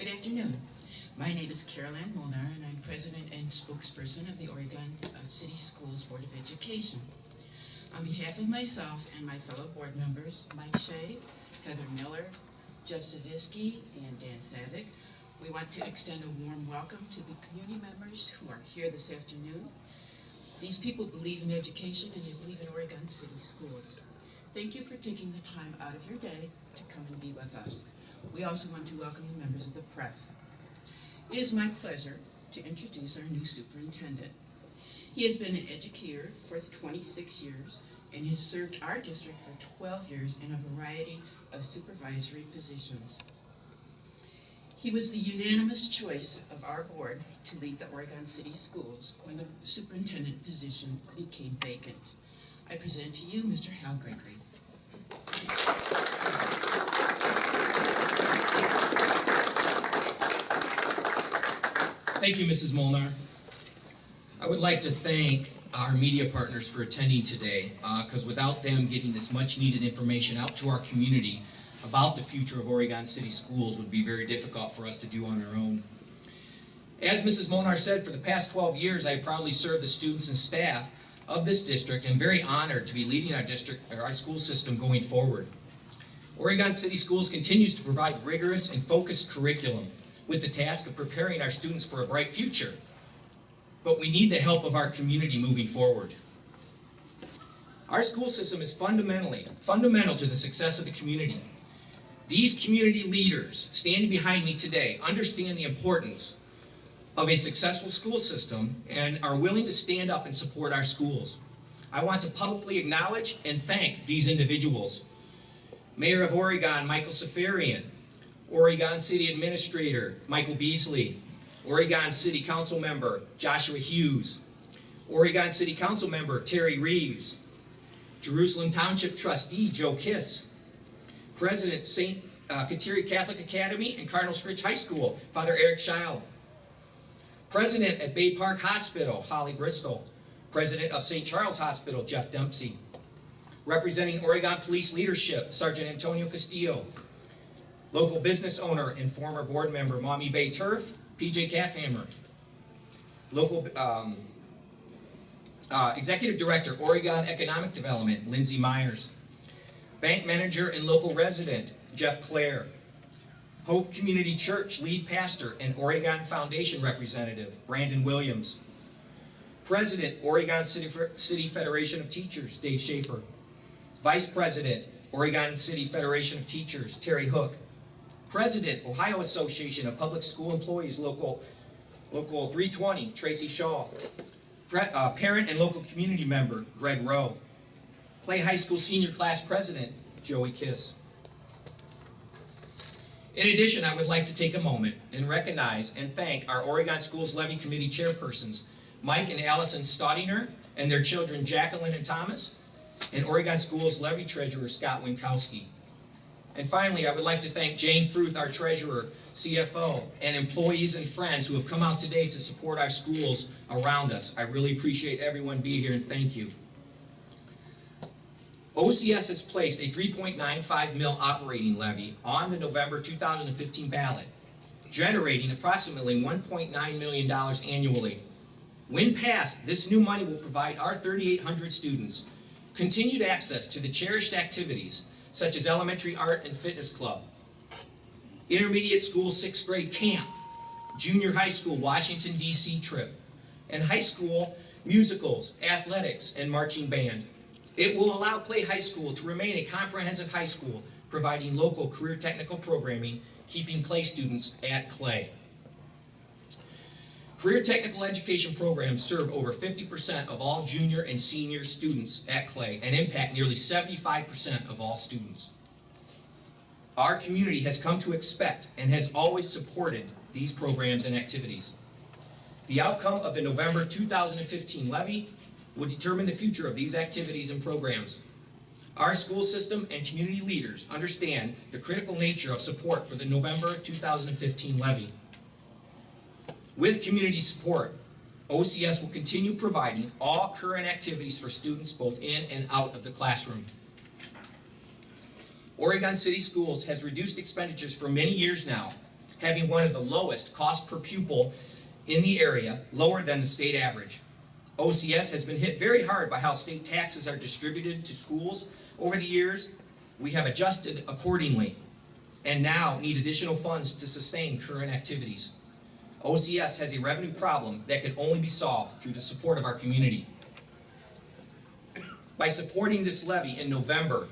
Good afternoon. My name is Caroline Molnar, and I'm president and spokesperson of the Oregon City Schools Board of Education. On behalf of myself and my fellow board members, Mike Shea, Heather Miller, Jeff Zavisky, and Dan Savick, we want to extend a warm welcome to the community members who are here this afternoon. These people believe in education and they believe in Oregon City Schools. Thank you for taking the time out of your day to come and be with us. We also want to welcome the members of the press. It is my pleasure to introduce our new superintendent. He has been an educator for 26 years and has served our district for 12 years in a variety of supervisory positions. He was the unanimous choice of our board to lead the Oregon City Schools when the superintendent position became vacant. I present to you Mr. Hal Gregory. Thank you, Mrs. Molnar. I would like to thank our media partners for attending today, because without them getting this much needed information out to our community about the future of Oregon City Schools would be very difficult for us to do on our own. As Mrs. Molnar said, for the past 12 years, I have proudly served the students and staff of this district and very honored to be leading our school system going forward. Oregon City Schools continues to provide rigorous and focused curriculum with the task of preparing our students for a bright future. But we need the help of our community moving forward. Our school system is fundamental to the success of the community. These community leaders standing behind me today understand the importance of a successful school system and are willing to stand up and support our schools. I want to publicly acknowledge and thank these individuals. Mayor of Oregon, Michael Safarian, Oregon City Administrator, Michael Beasley, Oregon City Council Member, Joshua Hughes, Oregon City Council Member, Terry Reeves, Jerusalem Township Trustee, Joe Kiss, President, St. Kateri Catholic Academy and Cardinal Stritch High School, Father Eric Scheil, President at Bay Park Hospital, Holly Bristol, President of St. Charles Hospital, Jeff Dempsey, representing Oregon Police Leadership, Sergeant Antonio Castillo, local business owner and former board member, Maumee Bay Turf, PJ Calfhammer, local Executive Director, Oregon Economic Development, Lindsay Myers, bank manager and local resident, Jeff Clare, Hope Community Church lead pastor and Oregon Foundation representative, Brandon Williams, President, Oregon City Federation of Teachers, Dave Schaefer, Vice President, Oregon City Federation of Teachers, Terry Hook, President, Ohio Association of Public School Employees, Local 320, Tracy Shaw, parent and local community member, Greg Rowe, Clay High School Senior Class President, Joey Kiss. In addition, I would like to take a moment and recognize and thank our Oregon Schools Levy Committee chairpersons, Mike and Allison Staudinger, and their children, Jacqueline and Thomas, and Oregon Schools Levy Treasurer, Scott Winkowski. And finally, I would like to thank Jane Fruth, our treasurer, CFO, and employees and friends who have come out today to support our schools around us. I really appreciate everyone being here, and thank you. OCS has placed a $3.95 million operating levy on the November 2015 ballot, generating approximately $1.9 million annually. When passed, this new money will provide our 3,800 students continued access to the cherished activities such as elementary art and fitness club, intermediate school 6th grade camp, junior high school Washington, D.C. trip, and high school musicals, athletics, and marching band. It will allow Clay High School to remain a comprehensive high school, providing local career technical programming, keeping Clay students at Clay. Career technical education programs serve over 50% of all junior and senior students at Clay and impact nearly 75% of all students. Our community has come to expect and has always supported these programs and activities. The outcome of the November 2015 levy will determine the future of these activities and programs. Our school system and community leaders understand the critical nature of support for the November 2015 levy. With community support, OCS will continue providing all current activities for students both in and out of the classroom. Oregon City Schools has reduced expenditures for many years now. having one of the lowest cost per pupil in the area, lower than the state average. OCS has been hit very hard by how state taxes are distributed to schools over the years. We have adjusted accordingly and now need additional funds to sustain current activities. OCS has a revenue problem that can only be solved through the support of our community. By supporting this levy in November,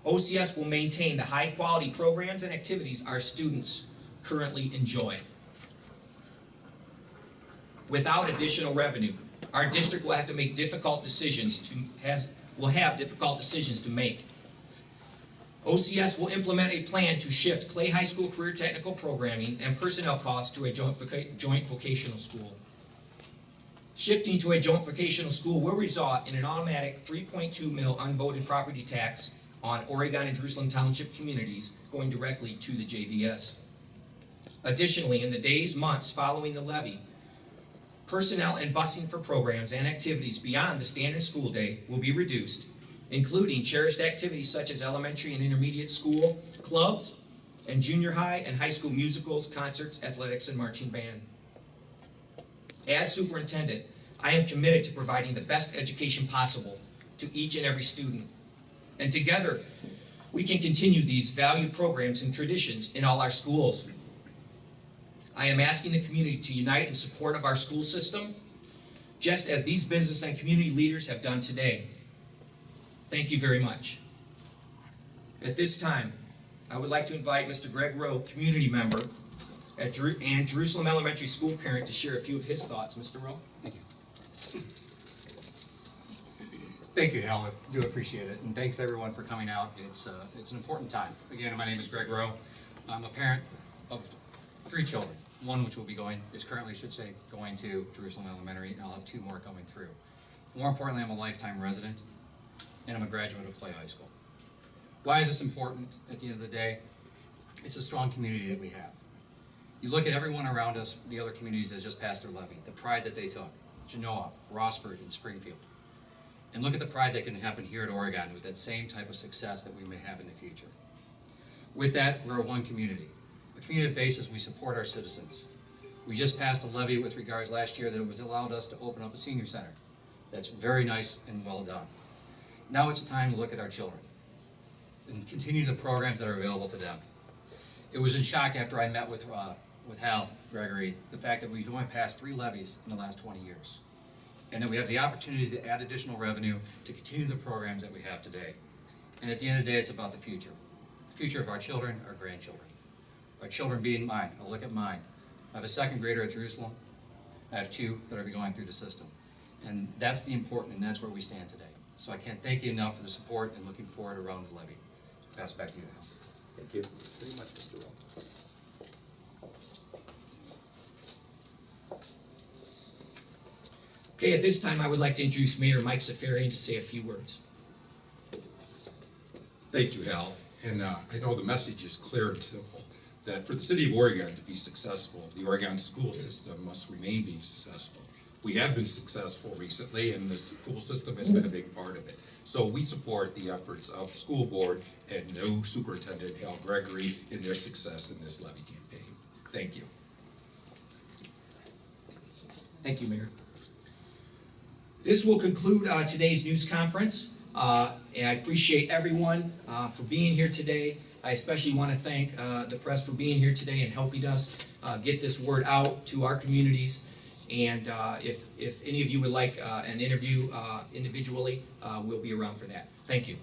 OCS will maintain the high-quality programs and activities our students currently enjoy. Without additional revenue, our district will have to make difficult decisions to make. OCS will implement a plan to shift Clay High School career technical programming and personnel costs to a joint vocational school. Shifting to a joint vocational school will result in an automatic 3.2 mil unvoted property tax on Oregon and Jerusalem Township communities going directly to the JVS. Additionally, in the days, months following the levy, personnel and busing for programs and activities beyond the standard school day will be reduced, including cherished activities such as elementary and intermediate school clubs and junior high and high school musicals, concerts, athletics, and marching band. As superintendent, I am committed to providing the best education possible to each and every student. And together, we can continue these valued programs and traditions in all our schools. I am asking the community to unite in support of our school system, just as these business and community leaders have done today. Thank you very much. At this time, I would like to invite Mr. Greg Rowe, community member and Jerusalem Elementary School parent, to share a few of his thoughts. Mr. Rowe? Thank you. Thank you, Hal. I do appreciate it. And thanks everyone for coming out. It's an important time. Again, my name is Greg Rowe. I'm a parent of 3 children. One which will be going to Jerusalem Elementary, and I'll have 2 more coming through. More importantly, I'm a lifetime resident, and I'm a graduate of Clay High School. Why is this important at the end of the day? It's a strong community that we have. You look at everyone around us, the other communities that just passed their levy, the pride that they took, Genoa, Rossford, and Springfield. And look at the pride that can happen here at Oregon with that same type of success that we may have in the future. With that, we're one community. A community basis, we support our citizens. We just passed a levy with regards last year that it was allowed us to open up a senior center. That's very nice and well done. Now it's a time to look at our children and continue the programs that are available to them. It was in shock after I met with Hal, Gregory, the fact that we've only passed 3 levies in the last 20 years. And that we have the opportunity to add additional revenue to continue the programs that we have today. And at the end of the day, it's about the future of our children, our grandchildren. Our children being mine. I'll look at mine. I have a 2nd grader at Jerusalem. I have 2 that are going through the system. And that's the important, and that's where we stand today. So I can't thank you enough for the support and looking forward around the levy. Pass it back to you, Hal. Thank you very much, Mr. Rowe. Okay, at this time, I would like to introduce Mayor Mike Safarian to say a few words. Thank you, Hal. And I know the message is clear and simple, that for the city of Oregon to be successful, the Oregon school system must remain being successful. We have been successful recently, and the school system has been a big part of it. So we support the efforts of the school board and new superintendent, Hal Gregory, in their success in this levy campaign. Thank you. Thank you, Mayor. This will conclude today's news conference. And I appreciate everyone for being here today. I especially want to thank the press for being here today and helping us get this word out to our communities. And if any of you would like an interview individually, we'll be around for that. Thank you.